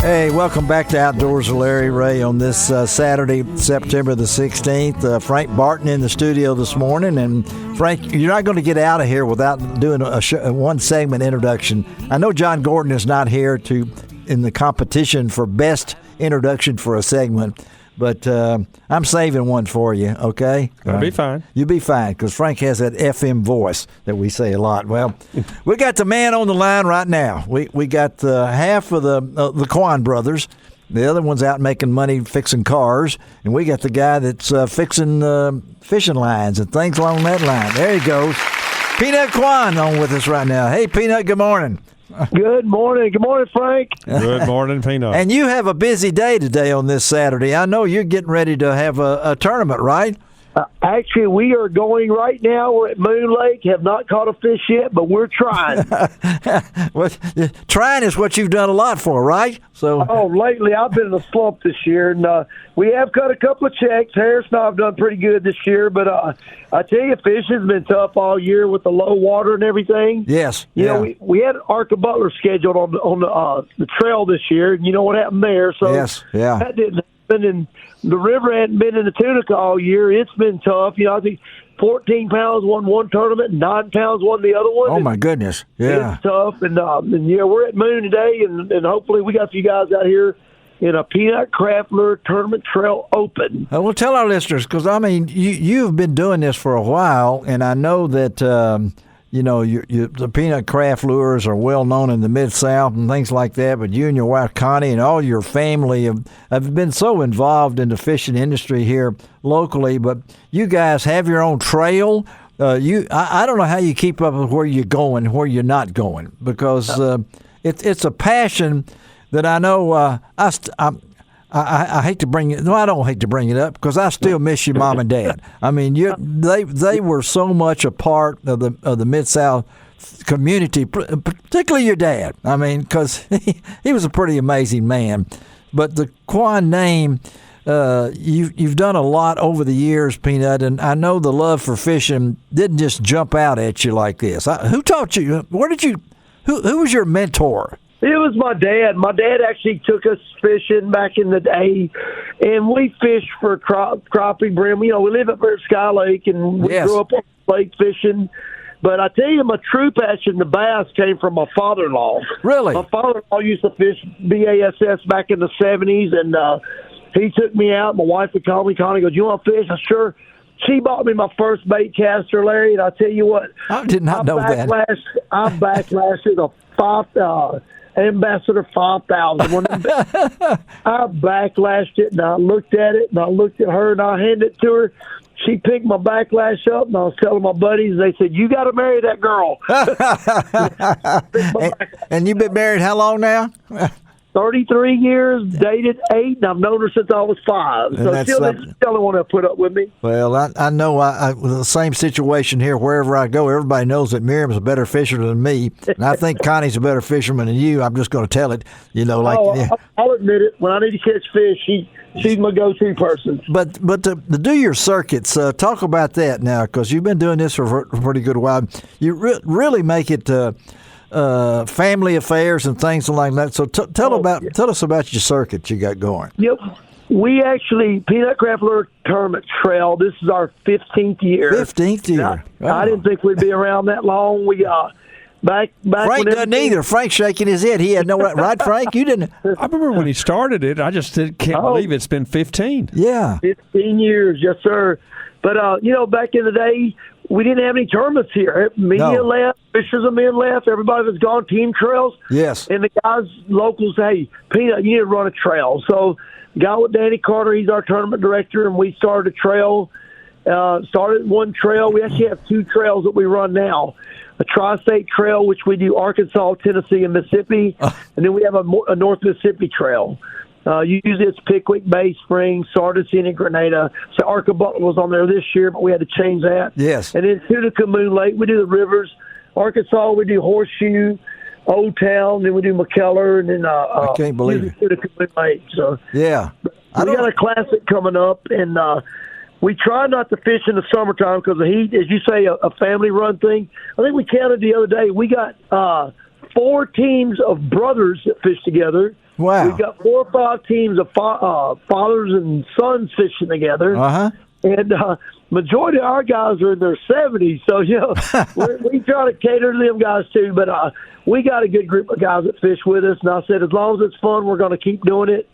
Hey, welcome back to Outdoors with Larry Ray on this Saturday, September the 16th. Frank Barton in the studio this morning. And, Frank, you're not going to get out of here without doing a one segment introduction. I know John Gordon is not here in the competition for best introduction for a segment, but I'm saving one for you, okay? I'll be fine. You'll be fine, because Frank has that FM voice that we say a lot. Well, we got the man on the line right now. We got half of the Quon brothers. The other one's out making money fixing cars, and we got the guy that's fixing fishing lines and things along that line. There he goes. Peanut Quon on with us right now. Hey, Peanut, good morning. Good morning. Good morning, Frank. Good morning, Peanut. And you have a busy day today on this Saturday. I know you're getting ready to have a tournament, right? Actually, we are going right now. We're at Moon Lake. Have not caught a fish yet, but we're trying. Well, trying is what you've done a lot for, right? Lately I've been in a slump this year, and we have cut a couple of checks. Harris and I have done pretty good this year, but I tell you, fishing's been tough all year with the low water and everything. Yes. You know, we had Arca Butler scheduled on the trail this year, and you know what happened there. So yes, yeah. That didn't happen, and the river hadn't been in the Tunica all year. It's been tough. You know, I think 14 pounds won one tournament, 9 pounds won the other one. Oh, my goodness. Yeah. It's tough. And we're at Moon today, and hopefully we got you guys out here in a Peanut Craft Lure Tournament Trail Open. Well, tell our listeners, because, I mean, you've been doing this for a while, and I know that, the Peanut Craft Lures are well known in the Mid-South and things like that, but you and your wife, Connie, and all your family have been so involved in the fishing industry here locally, but you guys have your own trail. I don't know how you keep up with where you're going, where you're not going, because it's a passion that I know I hate to bring it. No, I don't hate to bring it up because I still miss your mom and dad. I mean, they were so much a part of the Mid-South community, particularly your dad. I mean, because he was a pretty amazing man. But the Quon name, you've done a lot over the years, Peanut, and I know the love for fishing didn't just jump out at you like this. Who taught you? Who was your mentor? It was my dad. My dad actually took us fishing back in the day, and we fished for crappie, brim. You know, we live up there at Sky Lake, and we grew up on lake fishing. But I tell you, my true passion, the bass, came from my father-in-law. Really? My father-in-law used to fish BASS back in the 70s, and he took me out. My wife would call me. Connie goes, "You want to fish?" I said, "Sure." She bought me my first bait caster, Larry, and I tell you what. I did not know that. I backlashed a Ambassador 5000. I backlashed it, and I looked at it, and I looked at her, and I handed it to her. She picked my backlash up, and I was telling my buddies, they said, "You got to marry that girl." And you've been married how long now? 33 years, dated 8, and I've known her since I was 5. So still don't want to put up with me. Well, I know the same situation here. Wherever I go, everybody knows that Miriam's a better fisherman than me, and I think Connie's a better fisherman than you. I'm just going to tell it, I'll admit it. When I need to catch fish, she's my go-to person. But to do your circuits, talk about that now, because you've been doing this for a pretty good while. You really make it family affairs and things like that. So tell us about your circuit you got going. Yep. We actually, Peanut Craft Lure Tournament Trail, this is our 15th year. 15th year. I didn't think we'd be around that long. We back Frank doesn't either. Frank's shaking his head. He had no right, Frank? You didn't. I remember when he started it. I just can't believe it's been 15. Yeah. 15 years, yes, sir. But, back in the day, we didn't have any tournaments here. Media left, fishers and men left, everybody was gone, team trails. Yes. And the guys, locals, hey, Peanut, you need to run a trail. So, got with Danny Carter, he's our tournament director, and we started a trail. Started one trail. We actually have 2 trails that we run now. A tri-state trail, which we do Arkansas, Tennessee, and Mississippi. And then we have a North Mississippi trail. Usually it's Pickwick, Bay Springs, Sardis, and Grenada. So Arca Butler was on there this year, but we had to change that. Yes. And then Tunica, Moon Lake, we do the rivers. Arkansas, we do Horseshoe, Old Town, then we do McKellar, and then I can't believe it. Tunica, Moon Lake. So yeah. We got a classic coming up, and we try not to fish in the summertime because the heat, as you say, a family-run thing. I think we counted the other day. We got 4 teams of brothers that fish together. Wow. We've got 4 or 5 teams of fathers and sons fishing together. Uh-huh. And majority of our guys are in their 70s. So, we try to cater to them guys too. But we got a good group of guys that fish with us. And I said, as long as it's fun, we're going to keep doing it.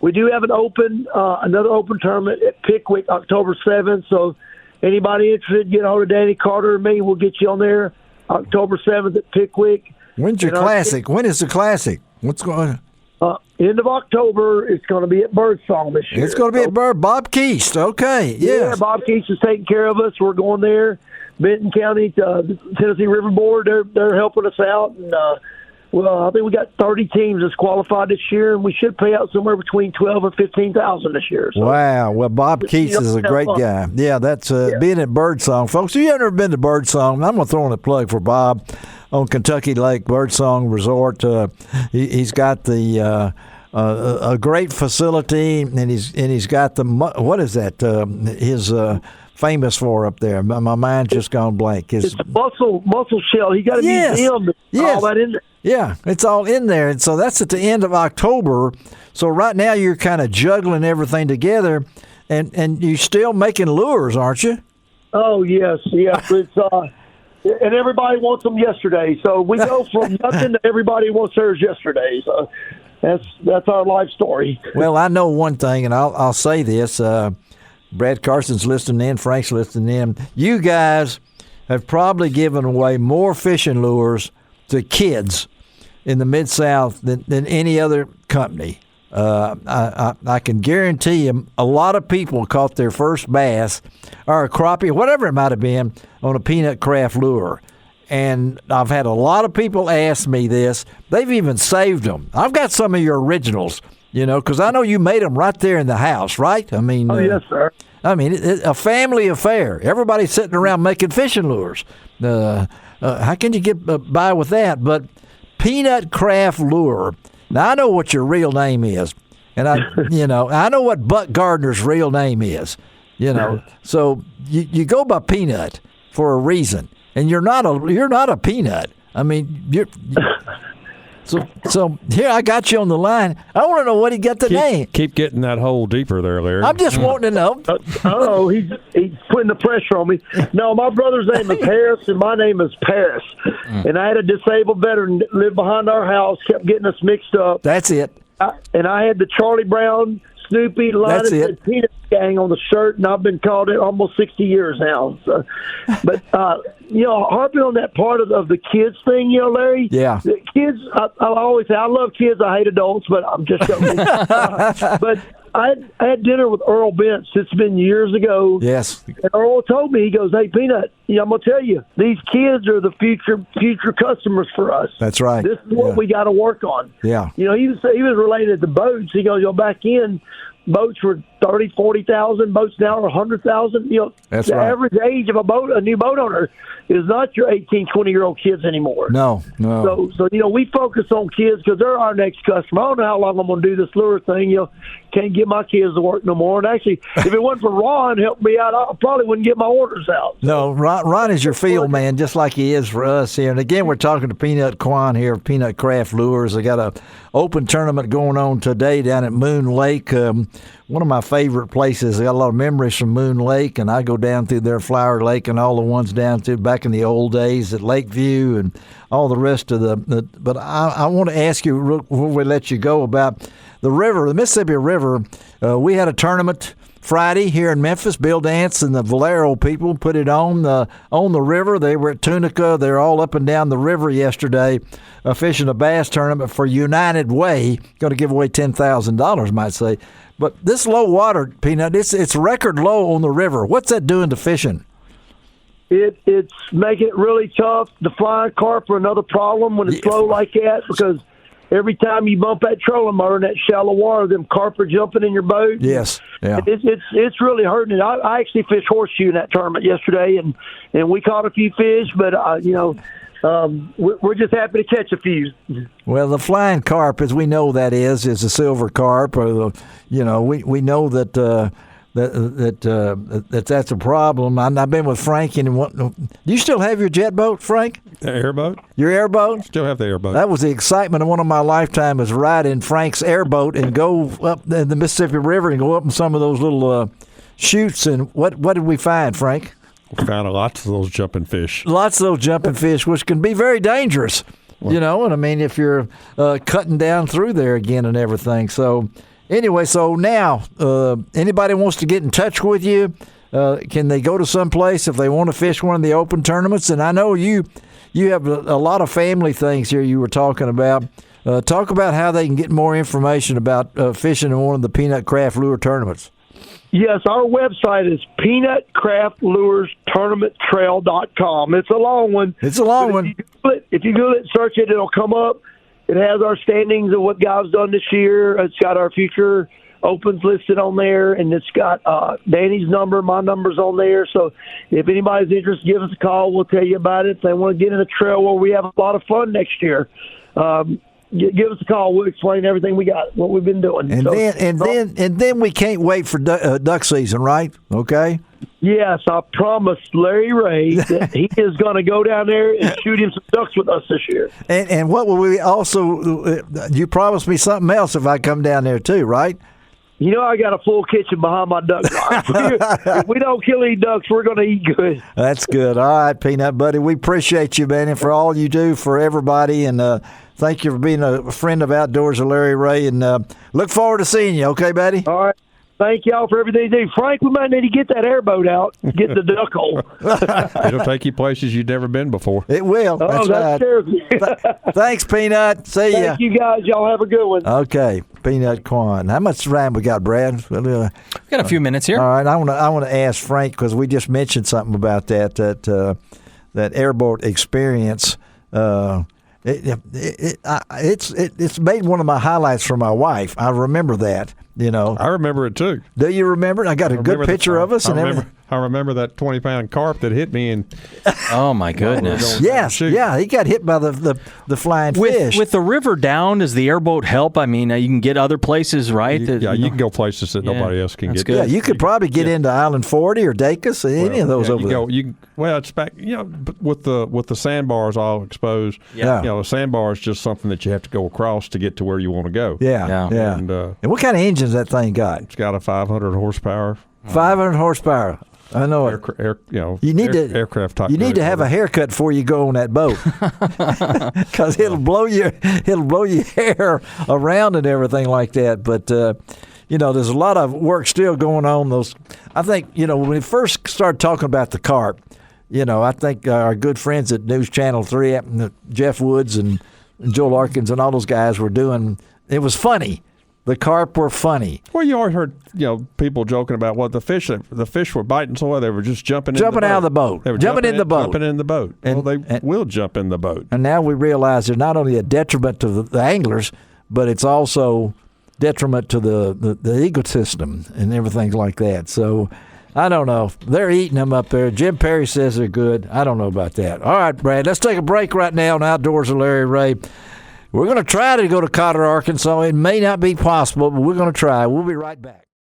We do have another open tournament at Pickwick, October 7th. So anybody interested, get hold of Danny Carter or me. We'll get you on there October 7th at Pickwick. When's your classic? When is the classic? What's going on? End of October. It's going to be at Birdsong this year. It's going to be at Bob Keast. Okay, yeah. Bob Keast is taking care of us. We're going there. Benton County, Tennessee River Board, they're helping us out. And I think we got 30 teams that's qualified this year, and we should pay out somewhere between $12,000 and $15,000 this year. So, wow. Well, Bob Keats is a great guy. Yeah, that's being at Birdsong. Folks, if you've ever been to Birdsong, I'm going to throw in a plug for Bob on Kentucky Lake Birdsong Resort. He's got a great facility, and he's got what is that? His famous for up there. My mind's just gone blank. It's a mussel shell. He got a museum. All that in there. Yeah, it's all in there. And so that's at the end of October. So right now you're kind of juggling everything together, and you're still making lures, aren't you? Oh, yes. It's and everybody wants them yesterday. So we go from nothing to everybody wants theirs yesterday. So that's our life story. Well, I know one thing, and I'll say this. Brad Carson's listening in, Frank's listening in. You guys have probably given away more fishing lures to kids in the Mid-South than any other company. I can guarantee you a lot of people caught their first bass or a crappie, whatever it might have been, on a peanut craft lure. And I've had a lot of people ask me this. They've even saved them. I've got some of your originals, because I know you made them right there in the house, right? I mean, yes, sir. I mean, it's a family affair. Everybody's sitting around making fishing lures. How can you get by with that? But peanut craft lure. Now I know what your real name is, and I know what Buck Gardner's real name is. So you go by Peanut for a reason, and you're not a peanut. I mean, So here I got you on the line. I want to know what he got the name. Keep getting that hole deeper there, Larry. I'm just wanting to know. He's putting the pressure on me. No, my brother's name is Harris, and my name is Paris. And I had a disabled veteran that lived behind our house, kept getting us mixed up. That's it. And I had the Charlie Brown, Snoopy, Linus, and Peanut gang on the shirt, and I've been called it almost 60 years now. So, but harping on that part of the kids thing, Larry. Yeah. The kids, I always say I love kids. I hate adults, but I'm just joking. But I had dinner with Earl Bentz. It's been years ago. Yes. And Earl told me, he goes, "Hey, Peanut, I'm going to tell you, these kids are the future customers for us. That's right. This is what we got to work on." Yeah. He was related to boats. He goes, back in, boats were 30,000, 40,000. Boats now are 100,000. That's the right. average age of a new boat owner is not your 18, 20-year-old kids anymore. No. So we focus on kids because they're our next customer. I don't know how long I'm going to do this lure thing. Can't get my kids to work no more. And actually, if it wasn't for Ron helping me out, I probably wouldn't get my orders out. No, Ron is your field man, just like he is for us here. And again, we're talking to Peanut Quon here, Peanut Craft Lures. They got a open tournament going on today down at Moon Lake. One of my favorite places. I got a lot of memories from Moon Lake, and I go down through there, Flower Lake, and all the ones down through back in the old days at Lakeview and all the rest of the but I want to ask you before we let you go about the river, the Mississippi River. We had a tournament Friday here in Memphis. Bill Dance and the Valero people put it on the river. They were at Tunica. They're all up and down the river yesterday fishing a bass tournament for United Way. Going to give away $10,000, might say. But this low water, Peanut, it's record low on the river. What's that doing to fishing? It's making it really tough. The flying carp are another problem when it's low like that, because every time you bump that trolling motor in that shallow water, them carp are jumping in your boat. Yes, yeah. It's really hurting it. I actually fished horseshoe in that tournament yesterday, and we caught a few fish, but we're just happy to catch a few. Well, the flying carp, as we know that is a silver carp. Or we know that that's a problem. I've been with Frank and do you still have your jet boat, Frank? The airboat? Your airboat? Still have the airboat. That was the excitement of one of my lifetime, is ride in Frank's airboat and go up in the Mississippi River and go up in some of those little chutes. And what did we find, Frank? We found lots of those jumping fish. Lots of those jumping fish, which can be very dangerous. And I mean, if you're cutting down through there again and everything. So anyway, so now anybody wants to get in touch with you, can they go to some place if they want to fish one of the open tournaments? And I know you have a lot of family things here you were talking about. Talk about how they can get more information about fishing in one of the Peanut Craft Lure tournaments. Yes, our website is peanutcraftlurestournamenttrail.com. It's a long one. It's a long one. If you Google it, search it, it'll come up. It has our standings of what guys done this year. It's got our future opens listed on there, and it's got Danny's number, my number's on there. So if anybody's interested, give us a call. We'll tell you about it. If they want to get in a trail where we have a lot of fun next year, give us a call. We'll explain everything we got, what we've been doing. And then we can't wait for duck season, right? Okay. Yes, I promised Larry Ray that he is going to go down there and shoot him some ducks with us this year. And what will we also? You promised me something else if I come down there too, right? You know, I got a full kitchen behind my duck blind. If we don't kill any ducks, we're going to eat good. That's good. All right, Peanut Buddy. We appreciate you, man, and for all you do for everybody. And thank you for being a friend of Outdoors of Larry Ray. And look forward to seeing you. Okay, buddy? All right. Thank y'all for everything you do. Frank, we might need to get that airboat out, get the duck hole. It'll take you places you've never been before. It will. That's right. Thanks, Peanut. See ya. Thank you, guys. Y'all have a good one. Okay, Peanut Quon. How much time we got, Brad? We've got a few minutes here. All right, I want to ask Frank, because we just mentioned something about that airboat experience. It's made one of my highlights for my wife. I remember that. I remember it too. Do you remember? I got a good picture of us and everything. I remember that 20-pound carp that hit me and. Oh my goodness! Yes, yeah, he got hit by the flying fish. With the river down, does the airboat help? I mean, you can get other places, right? You can go places that nobody else can get. Good. Yeah, you could probably get into Island 40 or Dacus, any of those over there. It's back. With the sandbars all exposed. Yeah. A sandbar is just something that you have to go across to get to where you want to go. Yeah. And what kind of engines that thing got? It's got a 500 horsepower. 500 horsepower. I know it. Aircraft type. You need to have a haircut before you go on that boat, because it'll blow your hair around and everything like that. But there's a lot of work still going on. I think when we first started talking about the carp, I think our good friends at News Channel 3, Jeff Woods and Joe Larkins and all those guys were doing. It was funny. The carp were funny. Well, you always heard people joking about the fish were biting so well they were just jumping out of the boat. They were jumping in the boat. Jumping in the boat. They will jump in the boat. And now we realize they're not only a detriment to the anglers, but it's also detriment to the ecosystem and everything like that. So I don't know. They're eating them up there. Jim Perry says they're good. I don't know about that. All right, Brad, let's take a break right now on Outdoors of Larry Ray. We're going to try to go to Cotter, Arkansas. It may not be possible, but we're going to try. We'll be right back.